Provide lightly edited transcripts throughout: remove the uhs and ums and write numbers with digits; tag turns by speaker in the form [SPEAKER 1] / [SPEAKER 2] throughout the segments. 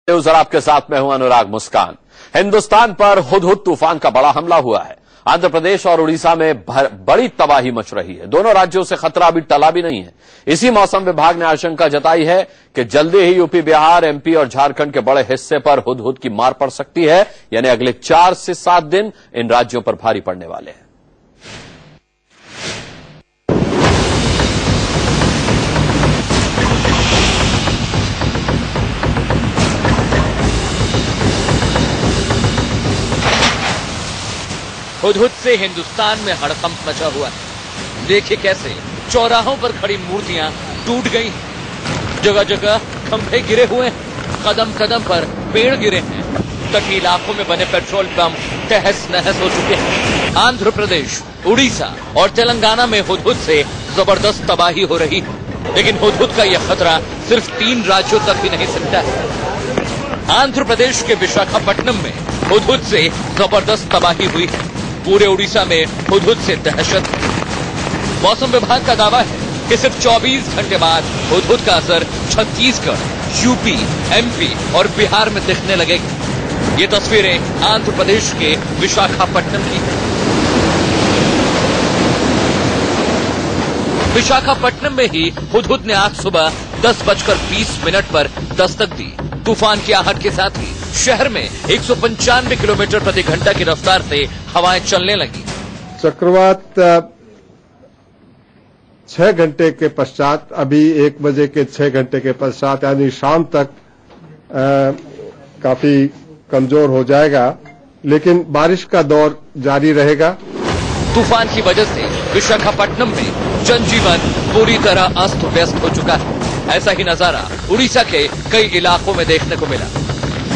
[SPEAKER 1] News और आपके साथ मैं हूं अनुराग मुस्कान। हिंदुस्तान पर हुदहुद तूफान का बड़ा हमला हुआ है। आंध्र प्रदेश और उड़ीसा में बड़ी तबाही मच रही है। दोनों राज्यों से खतरा अभी टला भी नहीं है। इसी मौसम विभाग ने आशंका जताई है कि जल्दी ही यूपी, बिहार, एमपी और झारखंड के बड़े हिस्से पर हुदहुद की मार पड़ सकती है। यानी अगले 4 से 7 दिन इन राज्यों पर भारी पड़ने वाले हैं।
[SPEAKER 2] हुदहुद से हिंदुस्तान में हड़कंप मचा हुआ है। देखिए कैसे चौराहों पर खड़ी मूर्तियां टूट गई हैं, जगह जगह खंभे गिरे हुए हैं, कदम कदम पर पेड़ गिरे हैं, तटीय इलाकों में बने पेट्रोल पंप तहस नहस हो चुके हैं। आंध्र प्रदेश, उड़ीसा और तेलंगाना में हुदहुद से जबरदस्त तबाही हो रही है। लेकिन हुदहुद का यह खतरा सिर्फ 3 राज्यों तक ही नहीं सिमटा है। आंध्र प्रदेश के विशाखापट्टनम में हुदहुद से जबरदस्त तबाही हुई है। पूरे उड़ीसा में हुदहुद से दहशत। मौसम विभाग का दावा है कि सिर्फ 24 घंटे बाद हुदहुद का असर छत्तीसगढ़, यूपी, एमपी और बिहार में दिखने लगेगी। ये तस्वीरें आंध्र प्रदेश के विशाखापट्टनम की हैं। विशाखापट्टनम में ही हुदहुद ने आज सुबह 10:20 पर दस्तक दी। तूफान की आहट के साथ ही शहर में 195 किलोमीटर प्रति घंटा की रफ्तार से हवाएं चलने लगी।
[SPEAKER 3] चक्रवात 6 घंटे के पश्चात, अभी 1 बजे के 6 घंटे के पश्चात यानी शाम तक काफी कमजोर हो जाएगा, लेकिन बारिश का दौर जारी रहेगा।
[SPEAKER 2] तूफान की वजह से विशाखापट्टनम में जनजीवन पूरी तरह अस्त व्यस्त हो चुका है। ऐसा ही नजारा उड़ीसा के कई इलाकों में देखने को मिला।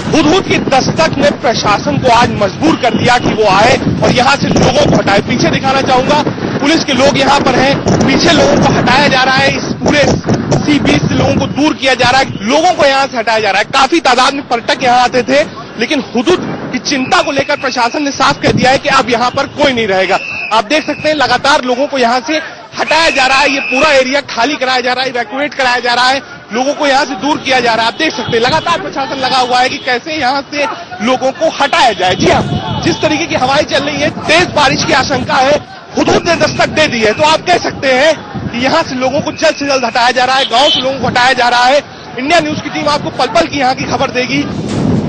[SPEAKER 4] हुदहुद की दस्तक ने प्रशासन को आज मजबूर कर दिया कि वो आए और यहाँ से लोगों को हटाए। पीछे दिखाना चाहूंगा, पुलिस के लोग यहाँ पर हैं, पीछे लोगों को हटाया जा रहा है। इस पूरे सी बीच से लोगों को दूर किया जा रहा है, लोगों को यहाँ से हटाया जा रहा है। काफी तादाद में पर्यटक यहाँ आते थे, लेकिन हुदहुद की चिंता को लेकर प्रशासन ने साफ कह दिया है कि अब यहाँ पर कोई नहीं रहेगा। आप देख सकते हैं लगातार लोगों को यहाँ से हटाया जा रहा है। ये पूरा एरिया खाली कराया जा रहा है, इवैक्यूएट कराया जा रहा है, लोगों को यहाँ से दूर किया जा रहा है। आप देख सकते हैं लगातार प्रशासन लगा हुआ है कि कैसे यहाँ से लोगों को हटाया जाए। जी हाँ, जिस तरीके की हवाएं चल रही है, तेज बारिश की आशंका है, हुदहुद ने दस्तक दे दी है। तो आप कह सकते हैं कि यहाँ से लोगों को जल्द से जल्द हटाया जा रहा है, गाँव से लोगों को हटाया जा रहा है। इंडिया न्यूज की टीम आपको पल पल की यहाँ की खबर देगी।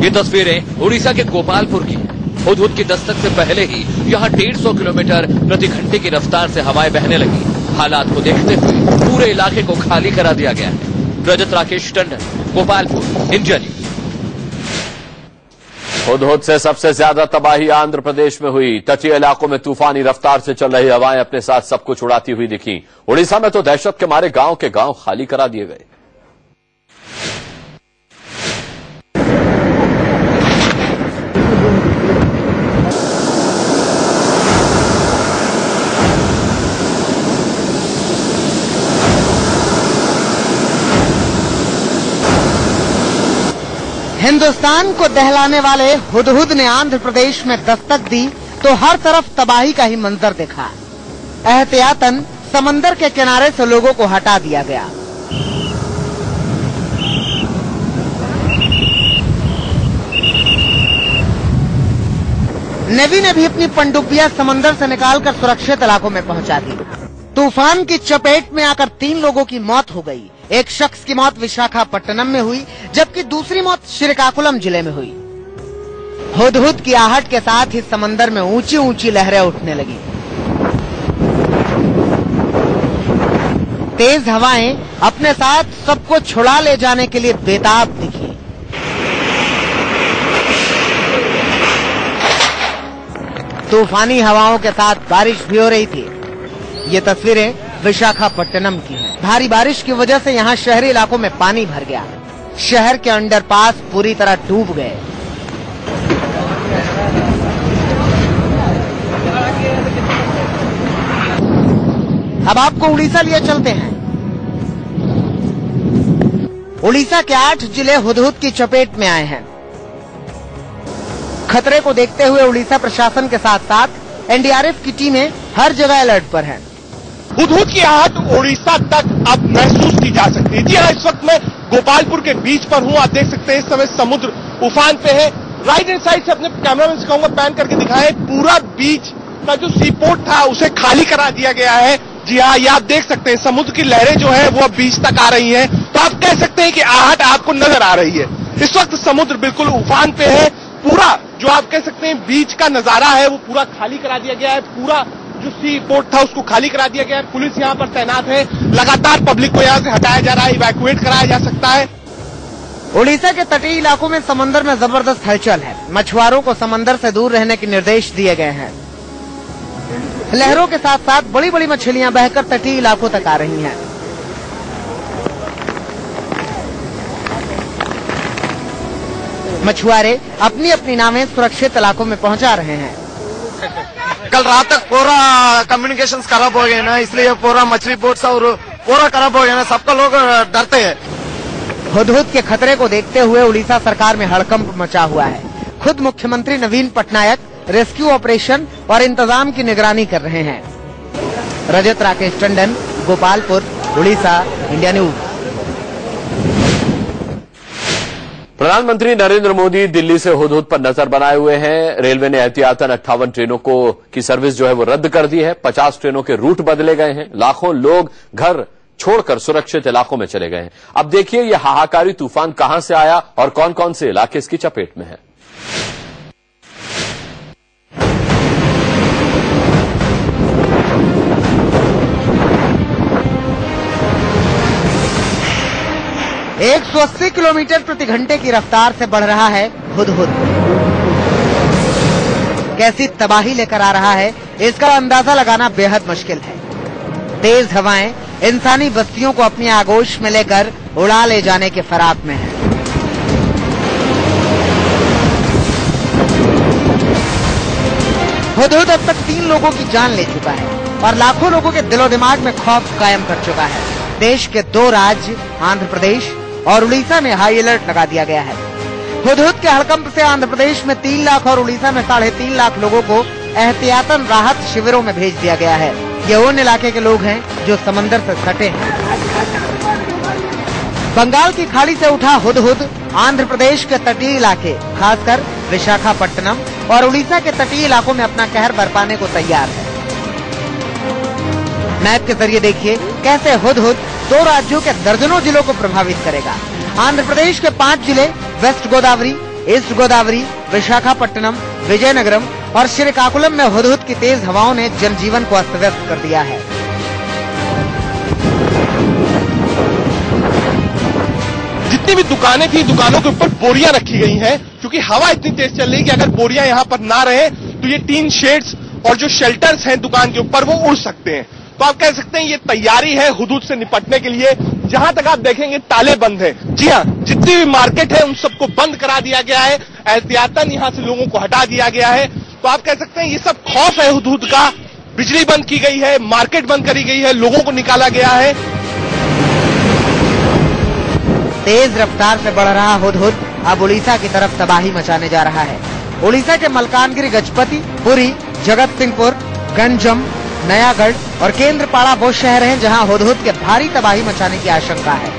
[SPEAKER 2] ये तस्वीरें उड़ीसा के गोपालपुर की। हुदहुद की दस्तक से पहले ही यहाँ 150 किलोमीटर प्रति घंटे की रफ्तार से हवाएं बहने लगी। हालात को देखते हुए पूरे इलाके को खाली करा दिया गया है। रजत राकेश टंडन, गोपालपुर, इंडिया न्यूज।
[SPEAKER 1] हुदहुद से सबसे ज्यादा तबाही आंध्र प्रदेश में हुई। तटीय इलाकों में तूफानी रफ्तार से चल रही हवाएं अपने साथ सब कुछ उड़ाती हुई दिखी। उड़ीसा में तो दहशत के मारे गांव के गांव खाली करा दिए गए।
[SPEAKER 5] हिंदुस्तान को दहलाने वाले हुदहुद ने आंध्र प्रदेश में दस्तक दी तो हर तरफ तबाही का ही मंजर दिखा। एहतियातन समंदर के किनारे से लोगों को हटा दिया गया। नेवी ने भी अपनी पनडुब्बियां समंदर से निकालकर सुरक्षित इलाकों में पहुंचा दी। तूफान की चपेट में आकर 3 लोगों की मौत हो गई। एक शख्स की मौत विशाखापट्टनम में हुई, जबकि दूसरी मौत श्रीकाकुलम जिले में हुई। हुदहुद की आहट के साथ ही समंदर में ऊंची ऊंची लहरें उठने लगी। तेज हवाएं अपने साथ सबको छुड़ा ले जाने के लिए बेताब दिखी। तूफानी हवाओं के साथ बारिश भी हो रही थी। ये तस्वीरें विशाखापट्टनम की हैं। भारी बारिश की वजह से यहाँ शहरी इलाकों में पानी भर गया। शहर के अंडरपास पूरी तरह डूब गए। अब आपको उड़ीसा लिए चलते हैं। उड़ीसा के 8 जिले हुदहुद की चपेट में आए हैं। खतरे को देखते हुए उड़ीसा प्रशासन के साथ साथ एनडीआरएफ की टीमें हर जगह अलर्ट पर हैं।
[SPEAKER 4] हुदहुद की आहट उड़ीसा तक अब महसूस की जा सकती है। जी हाँ, इस वक्त मैं गोपालपुर के बीच पर हूं। आप देख सकते हैं इस समय समुद्र उफान पे है। राइट हैंड साइड से अपने कैमरामैन से कहूंगा पैन करके दिखाएं, पूरा बीच का जो सी पोर्ट था उसे खाली करा दिया गया है। जी हाँ, ये आप देख सकते हैं समुद्र की लहरें जो है वो अब बीच तक आ रही हैं, तो आप कह सकते हैं कि आहट आपको नजर आ रही है। इस वक्त समुद्र बिल्कुल उफान पे है। पूरा जो आप कह सकते हैं बीच का नजारा है वो पूरा खाली करा दिया गया है। पूरा जो सी पोर्ट था उसको खाली करा दिया गया है। पुलिस यहाँ पर तैनात है। लगातार पब्लिक को यहाँ से हटाया जा रहा है, इवैक्यूएट कराया जा सकता है।
[SPEAKER 5] उड़ीसा के तटीय इलाकों में समंदर में जबरदस्त हलचल है। मछुआरों को समंदर से दूर रहने के निर्देश दिए गए हैं। लहरों के साथ साथ बड़ी बड़ी मछलियां बहकर तटीय इलाकों तक आ रही हैं। मछुआरे अपनी अपनी नावें सुरक्षित इलाकों में पहुंचा रहे हैं।
[SPEAKER 6] कल रात तक पूरा कम्युनिकेशन खराब हो गए ना, इसलिए पूरा मछली बोट्स और पूरा खराब हो गया ना, सबका लोग डरते हैं।
[SPEAKER 5] हुदहुद के खतरे को देखते हुए उड़ीसा सरकार में हड़कंप मचा हुआ है। खुद मुख्यमंत्री नवीन पटनायक रेस्क्यू ऑपरेशन और इंतजाम की निगरानी कर रहे हैं। रजत राकेश टंडन, गोपालपुर, उड़ीसा, इंडिया न्यूज।
[SPEAKER 1] प्रधानमंत्री नरेंद्र मोदी दिल्ली से हुदहुद पर नजर बनाए हुए हैं। रेलवे ने एहतियातन 58 ट्रेनों की सर्विस जो है वो रद्द कर दी है। 50 ट्रेनों के रूट बदले गए हैं। लाखों लोग घर छोड़कर सुरक्षित इलाकों में चले गए हैं। अब देखिए यह हाहाकारी तूफान कहां से आया और कौन कौन से इलाके इसकी चपेट में है।
[SPEAKER 5] एक 180 किलोमीटर प्रति घंटे की रफ्तार से बढ़ रहा है हुदहुद। कैसी तबाही लेकर आ रहा है इसका अंदाजा लगाना बेहद मुश्किल है। तेज हवाएं इंसानी बस्तियों को अपनी आगोश में लेकर उड़ा ले जाने के फराक में है। हुदहुद अब तक 3 लोगों की जान ले चुका है और लाखों लोगों के दिलो दिमाग में खौफ कायम कर चुका है। देश के 2 राज्य आंध्र प्रदेश और उड़ीसा में हाई अलर्ट लगा दिया गया है। हुदहुद के हड़कंप से आंध्र प्रदेश में 3 लाख और उड़ीसा में 3.5 लाख लोगों को एहतियातन राहत शिविरों में भेज दिया गया है। ये उन इलाके के लोग हैं जो समंदर से सटे हैं। बंगाल की खाड़ी से उठा हुदहुद आंध्र प्रदेश के तटीय इलाके खासकर विशाखापट्टनम और उड़ीसा के तटीय इलाकों में अपना कहर बरपाने को तैयार है। मैप के जरिए देखिए कैसे हुदहुद 2 राज्यों के दर्जनों जिलों को प्रभावित करेगा। आंध्र प्रदेश के 5 जिले वेस्ट गोदावरी, ईस्ट गोदावरी, विशाखापट्टनम, विजयनगरम और श्रीकाकुलम में हुदहुद की तेज हवाओं ने जनजीवन को अस्त व्यस्त कर दिया है।
[SPEAKER 4] जितनी भी दुकानें थी, दुकानों के ऊपर बोरियां रखी गई हैं, क्योंकि हवा इतनी तेज चल रही है कि अगर बोरियां यहाँ पर ना रहे तो ये टीन शेड्स और जो शेल्टर्स हैं दुकान के ऊपर वो उड़ सकते हैं। तो आप कह सकते हैं ये तैयारी है हुदहुद से निपटने के लिए। जहां तक आप देखेंगे ताले बंद हैं। जी हाँ, जितनी भी मार्केट है उन सबको बंद करा दिया गया है। एहतियातन यहाँ से लोगों को हटा दिया गया है। तो आप कह सकते हैं ये सब खौफ है हुदहुद का। बिजली बंद की गई है, मार्केट बंद करी गई है, लोगों को निकाला गया है।
[SPEAKER 5] तेज रफ्तार से बढ़ रहा हुदहुद अब उड़ीसा की तरफ तबाही मचाने जा रहा है। उड़ीसा के मलकानगिरी, गजपति, पुरी, जगत सिंहपुर, गंजम, नयागढ़ और केंद्रपाड़ा वो शहर हैं जहां हुदहुद के भारी तबाही मचाने की आशंका है।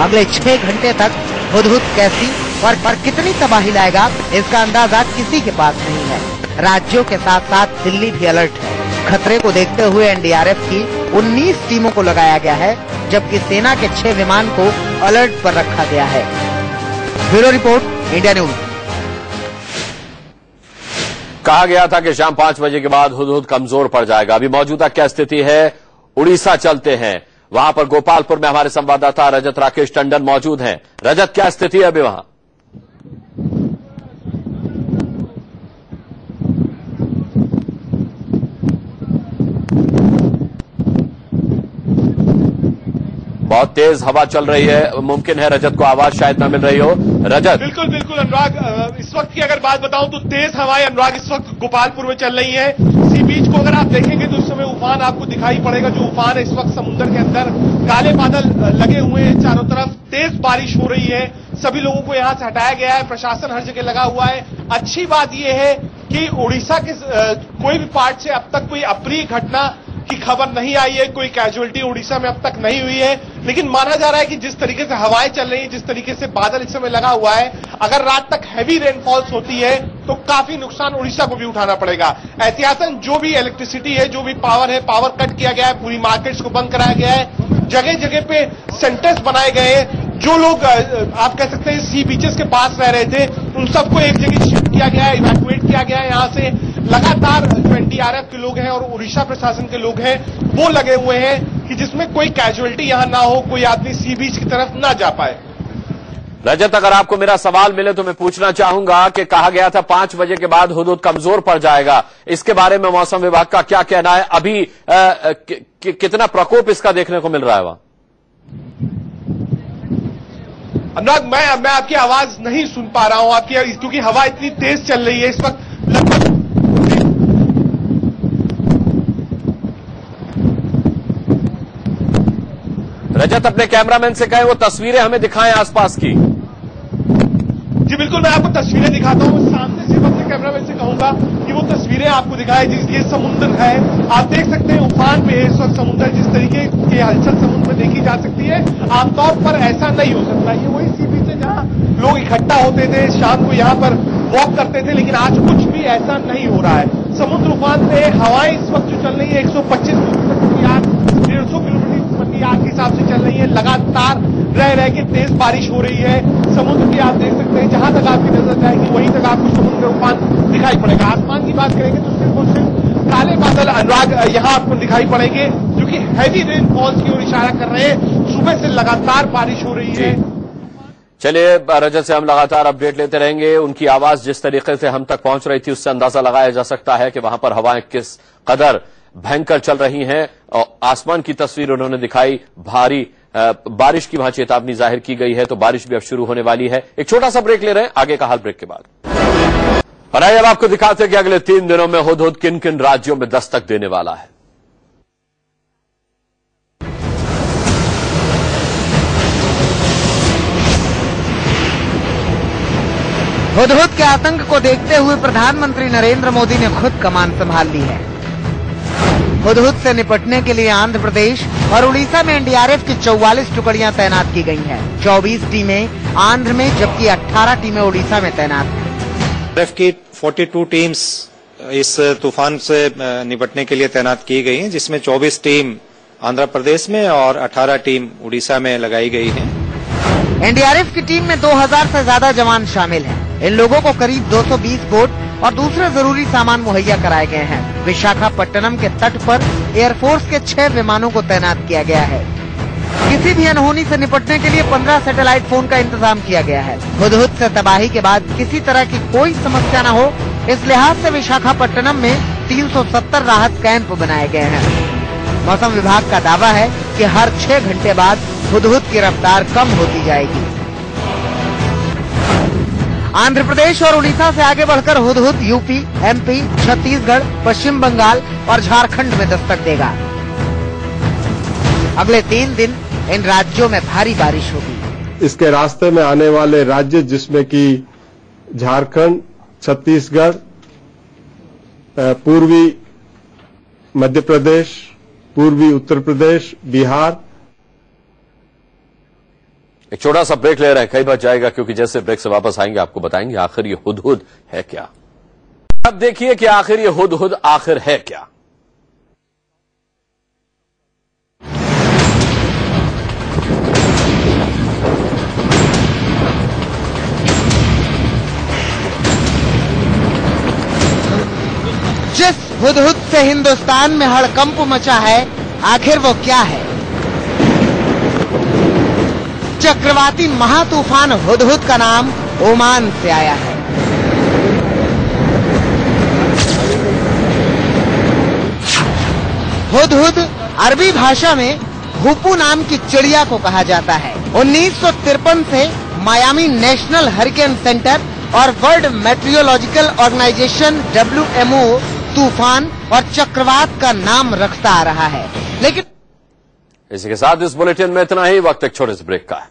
[SPEAKER 5] अगले 6 घंटे तक हुदहुद कैसी और कितनी तबाही लाएगा इसका अंदाजा किसी के पास नहीं है। राज्यों के साथ साथ दिल्ली भी अलर्ट है। खतरे को देखते हुए एनडीआरएफ की 19 टीमों को लगाया गया है, जबकि सेना के 6 विमान को अलर्ट पर रखा गया है। Bureau report, India news.
[SPEAKER 1] कहा गया था कि शाम 5 बजे के बाद हुदहुद कमजोर पड़ जाएगा। अभी मौजूदा क्या स्थिति है, उड़ीसा चलते हैं। वहां पर गोपालपुर में हमारे संवाददाता रजत राकेश टंडन मौजूद हैं। रजत, क्या स्थिति है अभी वहां? बहुत तेज हवा चल रही है। मुमकिन है रजत को आवाज शायद न मिल रही हो। रजत।
[SPEAKER 4] बिल्कुल बिल्कुल अनुराग, इस वक्त की अगर बात बताऊं तो तेज हवाएं अनुराग इस वक्त गोपालपुर में चल रही है। सी बीच को अगर आप देखेंगे तो इस समय उफान आपको दिखाई पड़ेगा। जो उफान है इस वक्त समुद्र के अंदर, काले बादल लगे हुए हैं चारों तरफ, तेज बारिश हो रही है। सभी लोगों को यहाँ से हटाया गया है। प्रशासन हर जगह लगा हुआ है। अच्छी बात यह है कि उड़ीसा के कोई भी पार्ट से अब तक कोई अप्रिय घटना की खबर नहीं आई है। कोई कैजुअलिटी उड़ीसा में अब तक नहीं हुई है। लेकिन माना जा रहा है कि जिस तरीके से हवाएं चल रही है, जिस तरीके से बादल इस समय लगा हुआ है, अगर रात तक हैवी रेनफॉल्स होती है तो काफी नुकसान उड़ीसा को भी उठाना पड़ेगा। एहतियातन जो भी इलेक्ट्रिसिटी है, जो भी पावर है, पावर कट किया गया है, पूरी मार्केट्स को बंद कराया गया है, जगह जगह पे सेंटर्स बनाए गए हैं। जो लोग आप कह सकते हैं सी बीचेस के पास रह रहे थे, उन सबको एक जगह शिफ्ट किया गया है, इवैक्यूएट किया गया है। यहाँ से लगातार जो एनडीआरएफ के लोग हैं और उड़ीसा प्रशासन के लोग हैं वो लगे हुए हैं कि जिसमें कोई कैजुअलिटी यहां ना हो, कोई आदमी सी बीच की तरफ ना जा पाए।
[SPEAKER 1] रजत, अगर आपको मेरा सवाल मिले तो मैं पूछना चाहूंगा कि कहा गया था 5 बजे के बाद हुदहुद कमजोर पड़ जाएगा, इसके बारे में मौसम विभाग का क्या कहना है? अभी कितना प्रकोप इसका देखने को मिल रहा है वहां?
[SPEAKER 4] अनुराग, मैं आपकी आवाज नहीं सुन पा रहा हूं आपकी, क्योंकि हवा इतनी तेज चल रही है इस वक्त। लगभग
[SPEAKER 1] रजत, अपने कैमरामैन से कहें वो तस्वीरें हमें दिखाएं आसपास की।
[SPEAKER 4] जी बिल्कुल, मैं आपको तस्वीरें दिखाता हूँ। सामने से अपने कैमरामैन से कहूंगा कि वो तस्वीरें आपको दिखाएं। ये समुद्र है, आप देख सकते हैं उफान पे इस वक्त समुद्र, जिस तरीके की हलचल समुद्र में देखी जा सकती है, आमतौर पर ऐसा नहीं हो सकता। ये वही सी बीच है जहाँ लोग इकट्ठा होते थे, शाम को यहाँ पर वॉक करते थे, लेकिन आज कुछ भी ऐसा नहीं हो रहा है। समुद्र उफान पे हवाएं इस वक्त जो चल रही है 125 किलोमीटर 150 किलोमीटर के हिसाब से चल रही है। लगातार रह के तेज बारिश हो रही है। समुद्र की आप देख सकते हैं, जहां तक आपकी नजर जाएगी वहीं तक आपको समुद्र उफान दिखाई पड़ेगा। आसमान की बात करेंगे तो सिर्फ और सिर्फ काले बादल अनुराग यहां आपको दिखाई पड़ेंगे, जो कि हैवी रेनफॉल्स की ओर इशारा कर रहे हैं। सुबह से लगातार बारिश हो रही है।
[SPEAKER 1] चलिए, रजत से हम लगातार अपडेट लेते रहेंगे। उनकी आवाज जिस तरीके से हम तक पहुंच रही थी, उससे अंदाजा लगाया जा सकता है कि वहां पर हवाएं किस कदर भयंकर चल रही हैं। और आसमान की तस्वीर उन्होंने दिखाई, भारी बारिश की वहां चेतावनी जाहिर की गई है, तो बारिश भी अब शुरू होने वाली है। एक छोटा सा ब्रेक ले रहे हैं, आगे का हाल ब्रेक के बाद। और आइए अब आपको दिखाते हैं कि अगले 3 दिनों में हुदहुद किन किन राज्यों में दस्तक देने वाला है।
[SPEAKER 5] हुदहुद के आतंक को देखते हुए प्रधानमंत्री नरेंद्र मोदी ने खुद कमान संभाल ली है। हुदहुद से निपटने के लिए आंध्र प्रदेश और उड़ीसा में एनडीआरएफ की 44 टुकड़ियां तैनात की गई हैं। 24 टीमें आंध्र में, जबकि 18 टीमें उड़ीसा में तैनात हैं।
[SPEAKER 7] एनडीआरएफ की 42 टीम्स इस तूफान से निपटने के लिए तैनात की गई हैं, जिसमें 24 टीम आंध्र प्रदेश में और 18 टीम उड़ीसा में लगाई गई हैं।
[SPEAKER 5] एनडीआरएफ की टीम में 2000 से ज्यादा जवान शामिल हैं। इन लोगों को करीब 220 बोट और दूसरे जरूरी सामान मुहैया कराए गए हैं। विशाखापट्टनम के तट पर एयरफोर्स के 6 विमानों को तैनात किया गया है। किसी भी अनहोनी से निपटने के लिए 15 सैटेलाइट फोन का इंतजाम किया गया है। हुदहुद से तबाही के बाद किसी तरह की कोई समस्या न हो, इस लिहाज से विशाखापट्टनम में 370 राहत कैंप बनाए गए हैं। मौसम विभाग का दावा है कि हर 6 घंटे बाद हुदहुद की रफ्तार कम होती जाएगी। आंध्र प्रदेश और उड़ीसा से आगे बढ़कर हुदहुद यूपी, एमपी, छत्तीसगढ़, पश्चिम बंगाल और झारखंड में दस्तक देगा। अगले 3 दिन इन राज्यों में भारी बारिश होगी।
[SPEAKER 3] इसके रास्ते में आने वाले राज्य, जिसमें कि झारखंड, छत्तीसगढ़, पूर्वी मध्य प्रदेश, पूर्वी उत्तर प्रदेश, बिहार।
[SPEAKER 1] एक छोटा सा ब्रेक ले रहे हैं, कई बार जाएगा, क्योंकि जैसे ब्रेक से वापस आएंगे आपको बताएंगे आखिर ये हुदहुद है क्या। अब देखिए कि आखिर ये हुदहुद आखिर है क्या।
[SPEAKER 5] जिस हुदहुद से हिंदुस्तान में हड़कंप मचा है, आखिर वो क्या है? चक्रवाती महातूफान हुदहुद का नाम ओमान से आया है। हुदहुद अरबी भाषा में हुपू नाम की चिड़िया को कहा जाता है। 1953 से मायामी नेशनल हरिकेन सेंटर और वर्ल्ड मेट्रियोलॉजिकल ऑर्गेनाइजेशन WMO तूफान और चक्रवात का नाम रखता आ रहा है। लेकिन
[SPEAKER 1] इसी के साथ इस बुलेटिन में इतना ही। वक्त एक छोटे से ब्रेक का है।